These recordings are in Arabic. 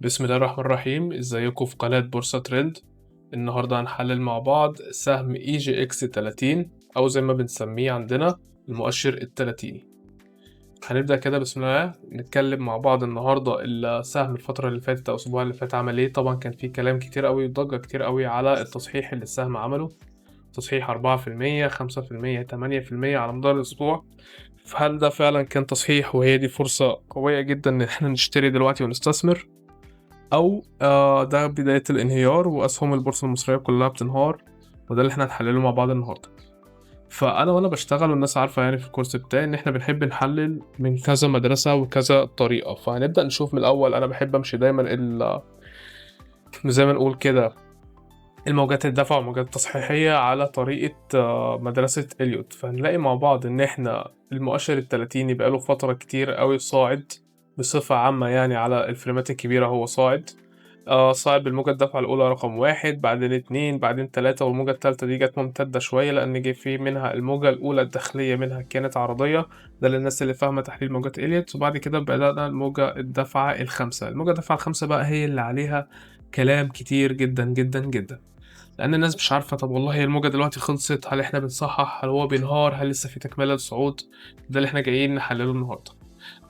بسم الله الرحمن الرحيم، ازيكم في قناة بورصة ترند. النهاردة هنحلل مع بعض سهم اي جي اكس 30 او زي ما بنسميه عندنا المؤشر التلاتيني. هنبدأ كده بسم الله نتكلم مع بعض النهاردة السهم الفترة اللي فاتت او الاسبوع اللي فات عمل ايه. طبعا كان في كلام كتير قوي وضجة كتير قوي على التصحيح اللي السهم عمله، تصحيح 4%، 5%، 8% على مدار الاسبوع. فهل ده فعلا كان تصحيح وهي دي فرصة قوية جدا ان احنا نشتري دلوقتي ونستثمر، او ده بداية الانهيار واسهم البورصة المصرية كلها بتنهار؟ وده اللي احنا هنحلله مع بعض النهاردة. وانا بشتغل والناس عارفة يعني في الكورس بتاعي ان احنا بنحب نحلل من كذا مدرسة وكذا طريقة. فهنبدأ نشوف من الاول. انا بحب امشي دايما زي ما نقول كده الموجات الدفع والموجات التصحيحية على طريقة مدرسة إليوت. فهنلاقي مع بعض إن إحنا المؤشر التلاتيني بقاله فترة كتير قوي صاعد بصفة عامة، يعني على الفريمات الكبيرة هو صاعد. صاعد بالموجة الدفع الأولى رقم 1، بعدين 2، بعدين 3، والموجة التالتة دي جت ممتدة شوية لأن جه في منها الموجة الأولى الداخلية منها كانت عرضية، ده للناس اللي فاهمة تحليل موجات إليوت. وبعد كده بدأنا الموجة الدفعة الخامسة. الموجة الدفعة الخامسة بقى هي اللي عليها كلام كتير جدا جدا جدا، لان الناس مش عارفه طب والله هي الموجه دلوقتي خلصت، هل احنا بنصحح، هل هو بينهار، هل لسه في تكمله للصعود. ده اللي احنا جايين نحلله النهارده.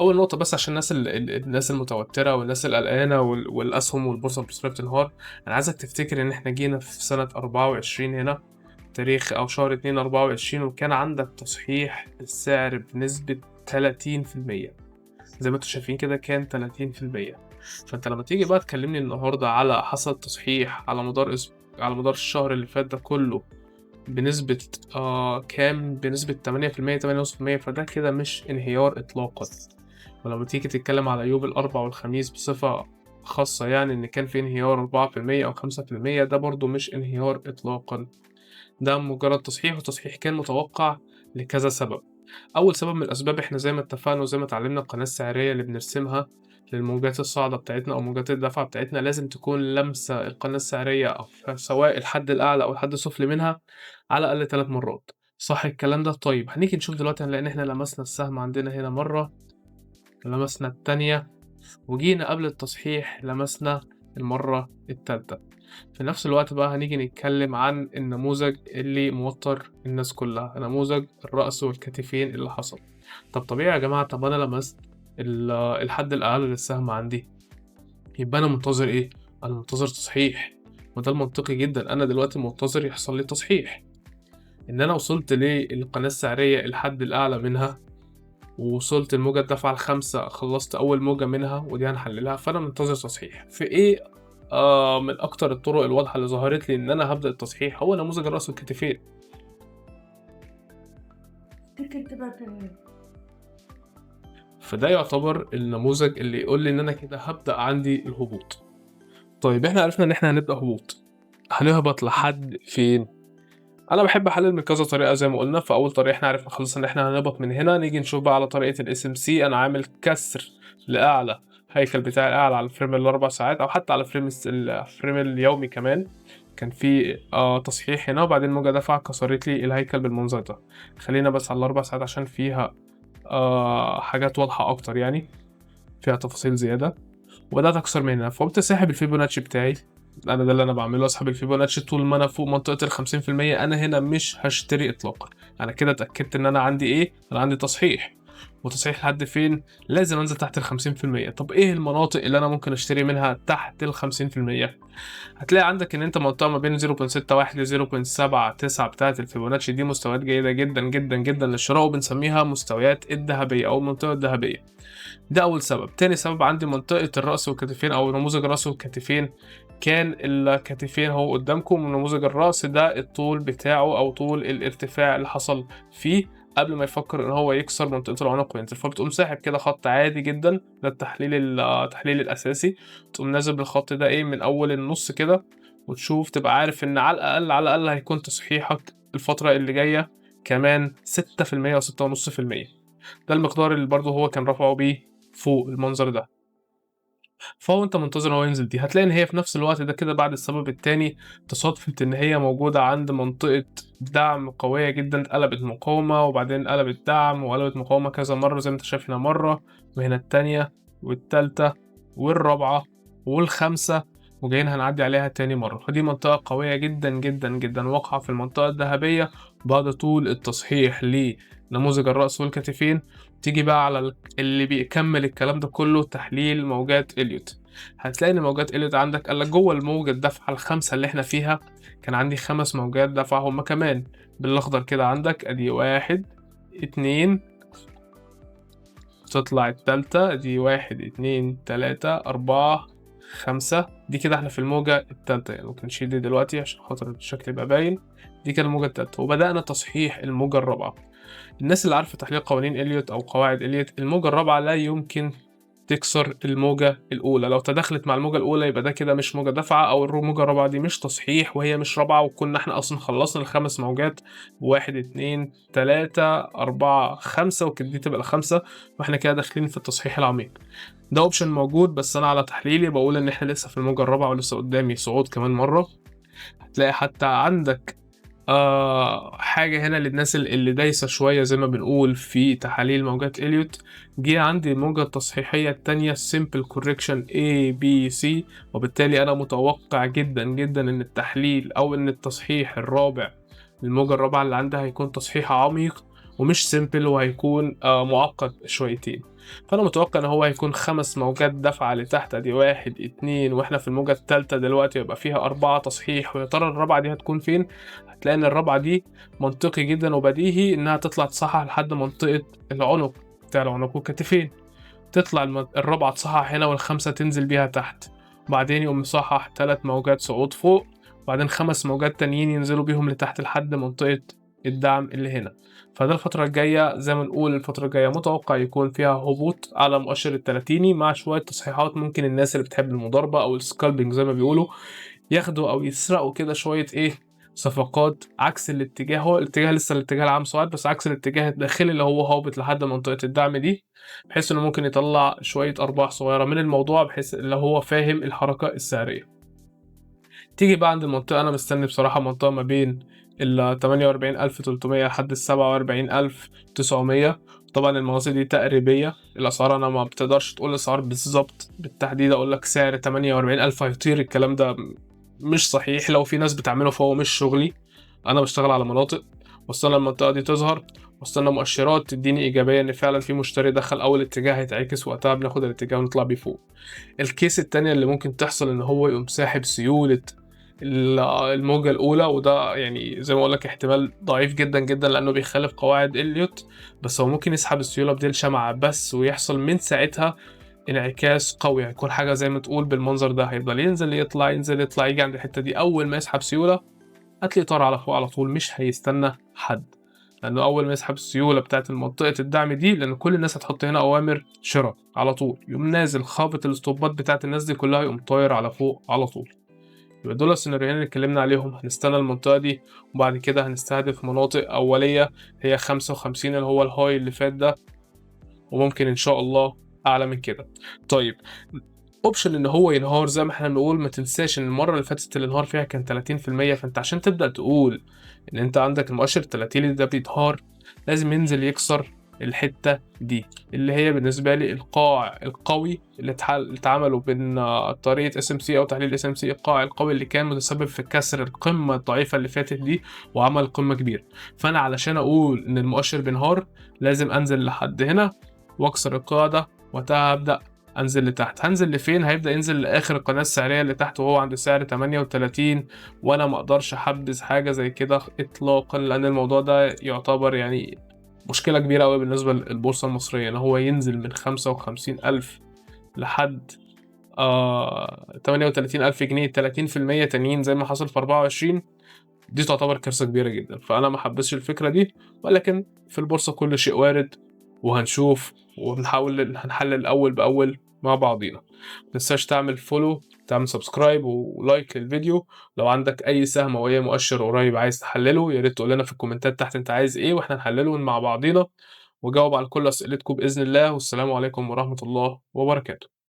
اول نقطه بس عشان الناس المتوتره والناس القلقانه والاسهم والبورصه المصريه بتنهار، انا عايزك تفتكر ان احنا جينا في سنه 24 هنا، تاريخ او شهر 2 24، وكان عندك تصحيح السعر بنسبه 30%. زي ما انتم شايفين كده كان 30%. فانت لما تيجي بقى تكلمني النهارده على حصل تصحيح على مدار على مدار الشهر اللي فات ده كله بنسبة كام؟ بنسبة 8%، 8.5%. فده كده مش انهيار إطلاقا. ولما تيجي تتكلم على يوم الأربع والخميس بصفة خاصة، يعني إن كان في انهيار 4% أو 5%، ده برضو مش انهيار إطلاقا. ده مجرد تصحيح، وتصحيح كان متوقع لكذا سبب. أول سبب من الأسباب، إحنا زي ما اتفقنا وزي ما اتعلمنا، القناة السعرية اللي بنرسمها للموجات الصاعدة بتاعتنا أو موجات الدفع بتاعتنا لازم تكون لمسة القناة السعرية أو سواء الحد الأعلى أو الحد السفلي منها على الأقل 3 مرات. صح الكلام ده؟ طيب هنيجي نشوف دلوقتي هنلاقي إن إحنا لمسنا السهم عندنا هنا مرة، لمسنا التانية، وجينا قبل التصحيح لمسنا المرة التالتة. في نفس الوقت بقى هنيجي نتكلم عن النموذج اللي موتر الناس كلها، نموذج الرأس والكتفين اللي حصل. طب طبيعي يا جماعة، طب أنا لمست الحد الأعلى للسهم عندي، يبقى أنا منتظر إيه؟ أنا منتظر تصحيح. وده المنطقي جدا، أنا دلوقتي منتظر يحصل لي تصحيح. إن أنا وصلت للقناة السعرية الحد الأعلى منها، ووصلت الموجة الدفعة الخامسة، خلصت أول موجة منها ودي هنحللها، فأنا منتظر تصحيح في إيه؟ من أكتر الطرق الواضحة اللي ظهرت لي إن أنا هبدأ التصحيح هو نموذج الرأس والكتفين. فده يعتبر النموذج اللي يقول لي إن أنا كده هبدأ عندي الهبوط. طيب إحنا عرفنا إن إحنا هنبدأ هبوط، هنهبط لحد فين؟ أنا بحب أحلل من كذا طريقة زي ما قلنا. فأول طريقة إحنا عرفنا خلاص إن إحنا هنهبط من هنا، نيجي نشوف بقى على طريقة الاس ام سي. أنا عامل كسر لأعلى هيكل بتاعي الأعلى على الفريم الأربع ساعات، أو حتى على الفريم اليومي كمان. كان في تصحيح هنا، وبعدين موجة دفع كسرت لي الهيكل بالمنظر ده. خلينا بس على الأربع ساعات عشان فيها حاجات واضحة أكتر، يعني فيها تفاصيل زيادة. وبدأت أكسر من هنا، فقمت ساحب الفيبوناتشي بتاعي. أنا ده اللي أنا بعمله، أسحب الفيبوناتشي طول ما أنا فوق منطقة ال50%. أنا هنا مش هشتري إطلاقا. أنا كده اتأكدت إن أنا عندي إيه؟ أنا عندي تصحيح. وتصحيح لحد فين؟ لازم أنزل تحت ال50%. طب إيه المناطق اللي أنا ممكن أشتري منها تحت ال50%؟ هتلاقي عندك إن أنت منطقة ما بين 0.61 ل 0.79 بتاعة الفيبوناتشي. دي مستويات جيدة جدا جدا جدا للشراء، وبنسميها مستويات الذهبية أو المنطقة الذهبية. ده أول سبب. تاني سبب عندي منطقة الرأس والكتفين أو نموذج الرأس والكتفين. كان الكتفين هو قدامكم، ونموذج الرأس ده الطول بتاعه أو طول الارتفاع اللي حصل فيه قبل ما يفكر إن هو يكسر منطقة العنق وينزل. فبتقوم ساحب كده خط عادي جدا، ده التحليل الأساسي. تقوم نازل بالخط ده إيه من أول النص كده، وتشوف تبقى عارف إن على الأقل على الأقل هيكون تصحيحك الفترة اللي جاية كمان 6% أو 6.5%. ده المقدار اللي برضه هو كان رافعه بيه فوق المنظر ده. فهو انت منتظر هو ينزل دي، هتلاقي ان هي في نفس الوقت ده كده بعد السبب التاني تصادفت ان هي موجودة عند منطقة دعم قوية جدا، قلبت مقاومة وبعدين قلبت دعم وقلبت مقاومة كذا مرة زي ما انت شايف هنا، مرة وهنا التانية والتالتة والرابعة وال5 وجايين هنعدّي عليها تاني مرّة، فدي منطقة قوية جدًا، جدًا، جدًا، واقعة في المنطقة الذهبية بعد طول التصحيح لنموذج الرأس والكتفين. تيجي بقى على اللي بيكمّل الكلام ده كلّه تحليل موجات إليوت. هتلاقي إن موجات إليوت عندك قال لك جوّه الموجة الدافعة ال5 اللي إحنا فيها كان عندي 5 موجات دفعة هُم كمان بالأخضر كده عندك أدي 1، 2 تطلع التالتة أدي 1، 2، 3، 4، 5 دي كده إحنا في الموجة التالتة، يعني ممكن نشيل دي دلوقتي عشان خاطر الشكل يبقى باين. دي كده الموجة التالتة، وبدأنا تصحيح الموجة الرابعة. الناس اللي عارفة تحليل قوانين إليوت أو قواعد إليوت، الموجة الرابعة لا يمكن تكسر الموجة الأولى، لو تداخلت مع الموجة الأولى يبقى ده كده مش موجة دافعة، أو الموجة الرابعة دي مش تصحيح وهي مش رابعة، وكنا إحنا أصلًا خلصنا ال5 موجات 1، 2، 3، 4، 5 وكانت دي تبقى ال5 وإحنا كده داخلين في التصحيح العميق. ده option موجود، بس أنا على تحليلي باقول إن إحنا لسه في الموجة الرابعة ولسه قدامي صعود كمان مرة. هتلاقي حتى عندك حاجة هنا للناس اللي دايسة شوية زي ما بنقول في تحاليل موجات إليوت. جه عندي الموجة التصحيحية التانية simple correction A B C، وبالتالي أنا متوقع جدًا، جدًا إن التحليل أو إن التصحيح الرابع للموجة الرابعة اللي عندها هيكون تصحيح عميق ومش simple، وهيكون معقد شويتين. فأنا متوقع إن هو هيكون 5 موجات دفعة لتحت أدي 1، 2 وإحنا في الموجة التالتة دلوقتي هيبقى فيها 4 تصحيح، ويا ترى الرابعة دي هتكون فين؟ هتلاقي إن الرابعة دي منطقي جدًا وبديهي إنها تطلع تصحح لحد منطقة العنق بتاع العنق والكتفين، تطلع الرابعة تصحح هنا وال5 تنزل بيها تحت، وبعدين يقوم مصحح 3 موجات صعود فوق، وبعدين 5 موجات تانيين ينزلوا بيهم لتحت لحد منطقة الدعم اللي هنا. فده الفترة الجاية زي ما نقول الفترة الجاية متوقع يكون فيها هبوط على مؤشر التلاتيني مع شوية تصحيحات، ممكن الناس اللي بتحب المضاربة أو الscalping زي ما بيقولوا ياخدوا أو يسرقوا كده شوية صفقات عكس الاتجاه. هو الاتجاه لسه الاتجاه العام صاعد، بس عكس الاتجاه الداخلي اللي هو هابط لحد منطقة الدعم دي، بحيث إنه ممكن يطلّع شوية أرباح صغيرة من الموضوع بحيث اللي هو فاهم الحركة السعرية. تيجي بقى عند المنطقة أنا مستني بصراحة منطقة ما بين ال48,300 لحد ال47,900. طبعًا المناطق دي تقريبية، الأسعار أنا ما بتقدرش تقول الأسعار بالضبط بالتحديد أقول لك سعر 48,000 هيطير، الكلام ده مش صحيح، لو في ناس بتعمله فهو مش شغلي. أنا باشتغل على مناطق واستنى المنطقة دي تظهر، واستنى مؤشرات تديني إيجابية إن فعلًا في مشتري دخل، أول اتجاه هيتعكس وقتها بناخد الاتجاه ونطلع بيه فوق. الكيس التانية اللي ممكن تحصل إن هو يقوم ساحب سيولة الموجة الأولى، وده يعني زي ما باقول لك احتمال ضعيف جدًا، جدًا، لأنه بيخالف قواعد إليوت، بس هو ممكن يسحب السيولة بديل شمعة بس، ويحصل من ساعتها انعكاس قوي، هيكون حاجة زي ما تقول بالمنظر ده، هيفضل ينزل يطلع، ينزل يطلع، ييجي عند الحتة دي أول ما يسحب سيولة هتلاقيه طار على فوق على طول، مش هيستنى حد، لأنه أول ما يسحب السيولة بتاعة منطقة الدعم دي، لأن كل الناس هتحط هنا أوامر شرا على طول، يقوم نازل خابط الإستوبات بتاعة الناس دي كلها، يقوم طاير على فوق على طول. يبقى دول السيناريوهين اللي اتكلمنا عليهم، هنستنى المنطقة دي وبعد كده هنستهدف مناطق أولية هي 55 اللي هو الهاي اللي فات ده، وممكن إن شاء الله أعلى من كده. طيب اوبشن ان هو ينهار زي ما احنا بنقول، ما تنساش ان المره اللي فاتت اللي انهار فيها كان 30%، فانت عشان تبدا تقول ان انت عندك المؤشر 30 ده بيتهار لازم ينزل يكسر الحته دي اللي هي بالنسبه لي القاع القوي اللي اتعملوا بين طريقه اس ام سي او تحليل اس ام سي، القاع القوي اللي كان متسبب في كسر القمه الضعيفه اللي فاتت دي وعمل قمه كبيره. فانا علشان اقول ان المؤشر بينهار لازم انزل لحد هنا واكسر القاعده، وقتها هبدا انزل لتحت. هنزل لفين؟ هيبدأ ينزل لآخر القناة السعرية اللي تحت وهو عند سعر 38، وانا ما اقدرش احبذ حاجة زي كده اطلاقا، لان الموضوع ده يعتبر يعني مشكلة كبيرة قوي بالنسبة للبورصة المصرية، ان هو ينزل من 55,000 لحد 38,000 جنيه، 30% تانيين زي ما حصل في 24، دي تعتبر كارثة كبيرة جدا. فأنا ما حبسش الفكرة دي، ولكن في البورصة كل شيء وارد، وهنشوف هنحلل أول بأول مع بعضينا. متنساش تعمل فولو، تعمل سبسكرايب ولايك للفيديو. لو عندك أي سهم أو أي مؤشر قريب عايز تحلله يا ريت تقول لنا في الكومنتات تحت أنت عايز إيه، وإحنا نحلله مع بعضينا وجاوب على كل أسئلتكم بإذن الله. والسلام عليكم ورحمة الله وبركاته.